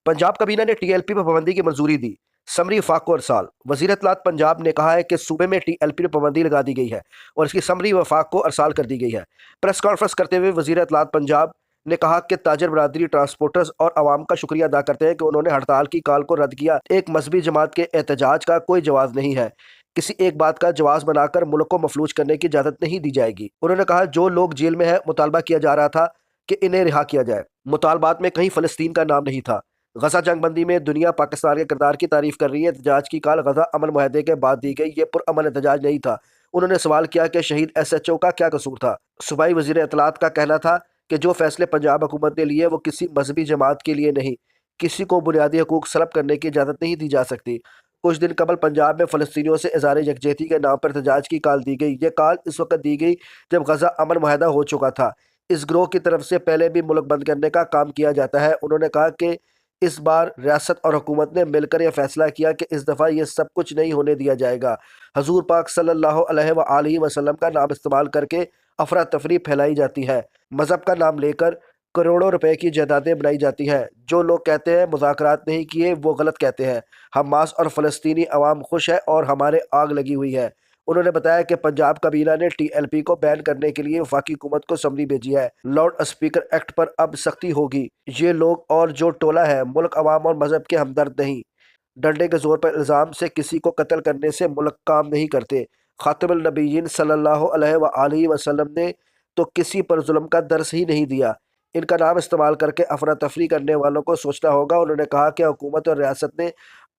पंजाब कबीना ने टीएलपी पर पाबंदी की मंजूरी दी। समरी वफाक को अरसाल। वजीर इत्तलात पंजाब ने कहा है कि सूबे में टीएलपी पर पाबंदी लगा दी गई है और इसकी समरी वफाक को अरसाल कर दी गई है। प्रेस कॉन्फ्रेंस करते हुए वजीर इत्तलात पंजाब ने कहा कि ताजर बरादरी, ट्रांसपोर्टर्स और आवाम का शुक्रिया अदा करते हैं कि उन्होंने हड़ताल की कॉल को रद्द किया। एक मजहबी जमात के एहतजाज का कोई जवाब नहीं है। किसी एक बात का जवाब बनाकर मुल्क को मफलूज करने की इजाजत नहीं दी जाएगी। उन्होंने कहा, जो लोग जेल में है, मुतालबा किया जा रहा था कि इन्हें रिहा किया जाए। मुतालबात में कहीं फ़लस्तीन का नाम नहीं था। गजा जंगबंदी में दुनिया पाकिस्तान के किरदार की तारीफ कर रही है। एहतजाज की कॉल गजा अमन मुआहदे के बाद दी गई। ये पुरअमन एहतजाज नहीं था। उन्होंने सवाल किया कि शहीद SHO का क्या कसूर था। सूबाई वजीर इत्तलात का कहना था कि जो फैसले पंजाब हुकूमत ने लिए वो किसी मजहबी जमात के लिए नहीं, किसी को बुनियादी हकूक सलब करने की इजाज़त नहीं दी जा सकती। कुछ दिन कबल पंजाब में फ़लस्तीनियों से इज़हार यकजहती के नाम पर एहतजाज की कॉल दी गई। ये कॉल इस वक्त दी गई जब गजा अमन मुआहदा हो चुका था। इस ग्रोह की तरफ से पहले भी मुल्क बंद करने का काम किया जाता है। उन्होंने कहा कि इस बार रियासत और हुकूमत ने मिलकर यह फैसला किया कि इस दफ़ा ये सब कुछ नहीं होने दिया जाएगा। हजूर पाक सल्लल्लाहु अलैहि वसल्लम का नाम इस्तेमाल करके अफरा तफरी फैलाई जाती है। मज़हब का नाम लेकर करोड़ों रुपए की जायदादें बनाई जाती हैं। जो लोग कहते हैं मुज़ाकरात नहीं किए, वो गलत कहते हैं। हमास और फ़लस्तीनी अवाम खुश है और हमारे आग लगी हुई है। उन्होंने बताया कि पंजाब कबीना ने टीएलपी को बैन करने के लिए वफाकी हुकूमत को समरी भेजी है। लाउड स्पीकर एक्ट पर अब सख्ती होगी। ये लोग और जो टोला है, मुल्क, अवाम और मजहब के हमदर्द नहीं। डंडे के जोर पर इल्ज़ाम से किसी को कत्ल करने से मुल्क काम नहीं करते। खातिमुल नबीयीन सल्लल्लाहु अलैहि वसल्लम ने तो किसी पर जुल्म का दर्स ही नहीं दिया। इनका नाम इस्तेमाल करके अफरा तफरी करने वालों को सोचना होगा। उन्होंने कहा कि हुकूमत और रियासत ने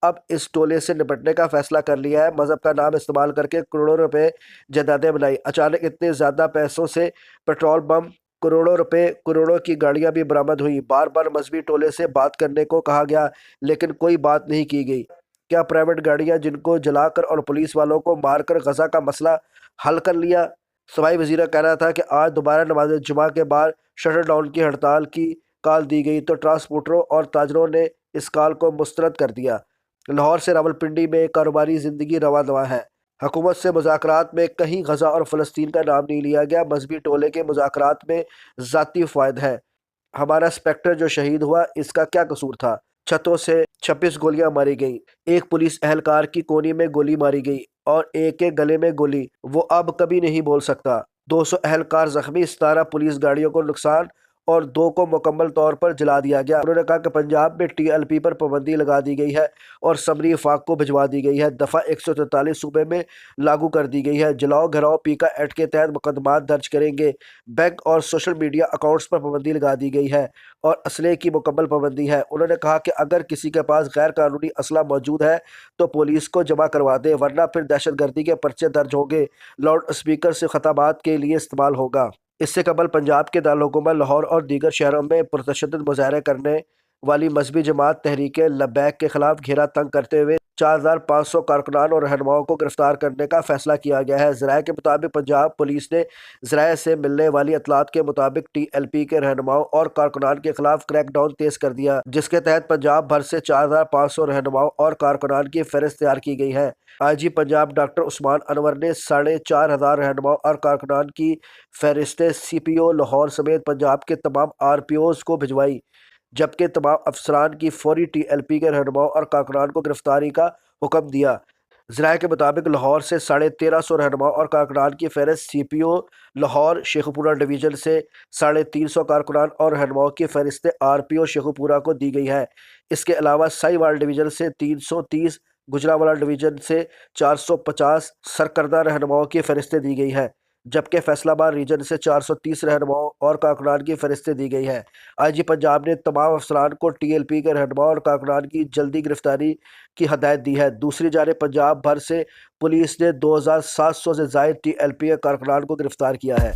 अब इस टोले से निपटने का फैसला कर लिया है। मज़हब का नाम इस्तेमाल करके करोड़ों रुपए जायदादें बनाई। अचानक इतने ज़्यादा पैसों से पेट्रोल बम, करोड़ों रुपए, करोड़ों की गाड़ियां भी बरामद हुई। बार बार मजहबी टोले से बात करने को कहा गया, लेकिन कोई बात नहीं की गई। क्या प्राइवेट गाड़ियां जिनको जलाकर और पुलिस वालों को मारकर गजा का मसला हल कर लिया? सवाई वजीर का कहना था कि आज दोबारा नमाज जुमा के बाद शटर डाउन की हड़ताल की कॉल दी गई तो ट्रांसपोर्टरों और ताजरों ने इस कॉल को मुस्तरद कर दिया। लाहौर से रावलपिंडी में कारोबारी ज़िंदगी रवा दवा है। हुकूमत से मुज़ाकरात में कहीं गजा और फ़लस्तीन का नाम नहीं लिया गया। मजहबी टोले के मुज़ाकरात में ज़ाती फ़ायदा है। हमारा इंस्पेक्टर जो शहीद हुआ, इसका क्या कसूर था? छतों से 26 गोलियां मारी गई। एक पुलिस एहलकार की कोनी में गोली मारी गई और एक के गले में गोली। वो अब कभी नहीं बोल सकता। 200 एहलकार जख्मी, 17 पुलिस गाड़ियों को नुकसान और 2 को मुकम्मल तौर पर जला दिया गया। उन्होंने कहा कि पंजाब में टीएलपी पर पाबंदी लगा दी गई है और समरी वफाक को भिजवा दी गई है। दफ़ा 143 सूबे में लागू कर दी गई है। जलाओ घराओ पीका एक्ट के तहत मुकदमात दर्ज करेंगे। बैंक और सोशल मीडिया अकाउंट्स पर पाबंदी लगा दी गई है और असले की मुकम्मल पाबंदी है। उन्होंने कहा कि अगर किसी के पास गैर कानूनी असला मौजूद है तो पुलिस को जमा करवा दे, वरना फिर दहशतगर्दी के पर्चे दर्ज होंगे। लाउड स्पीकर से खताबात के लिए इस्तेमाल होगा। इससे कबल पंजाब के दारुल-हुकूमत लाहौर और दीगर शहरों में पुरतशद्दुद मुजाहरे करने वाली मजहबी जमात तहरीक लब्बैक के खिलाफ घेरा तंग करते हुए 4500 कारकुनान और रहनुमाओं को गिरफ्तार करने का फैसला किया गया है। ज़राए के मुताबिक पंजाब पुलिस ने ज़राए से मिलने वाली इतलात के मुताबिक टीएलपी के रहनुमाओं और कारकुनान के खिलाफ क्रैकडाउन तेज कर दिया, जिसके तहत पंजाब भर से 4500 रहनुमाओं और कारकुनान की फहरिस्त तैयार की गई है। IG पंजाब डॉक्टर उस्मान अनवर ने 4500 रहनुमाओं और कारकुनान की फहरिस्तें CPO लाहौर समेत पंजाब के तमाम RPOs को भिजवाई, जबकि तमाम अफसरान की फौरी टीएलपी के रहनुमाओं और कारकुनान को गिरफ्तारी का हुक्म दिया। ज़राए के मुताबिक लाहौर से 1350 रहनुमाओं और कारकुनान की फहरिस्त CPO लाहौर शेखुपुरा डिवीज़न से 350 कारकुनान और रहनुमाओं की फहरिस्तें RPO शेखुपुरा को दी गई है। इसके अलावा साहिवाल डिवीज़न से 330, गुजरांवाला डिवीज़न से 450 सरकर्दा रहनुमाओं की फहरिस्तें दी गई है, जबकि फैसलाबाद रीजन से 430 रहनुमाओं और कारकुनान की फहरिस्तें दी गई है। IG पंजाब ने तमाम अफसरान को टीएलपी के रहनुमाओं और कारकुनान की जल्दी गिरफ्तारी की हदायत दी है। दूसरी जानिब पंजाब भर से पुलिस ने 2700 से ज़ायद टीएलपी के कारकुनान को गिरफ्तार किया है।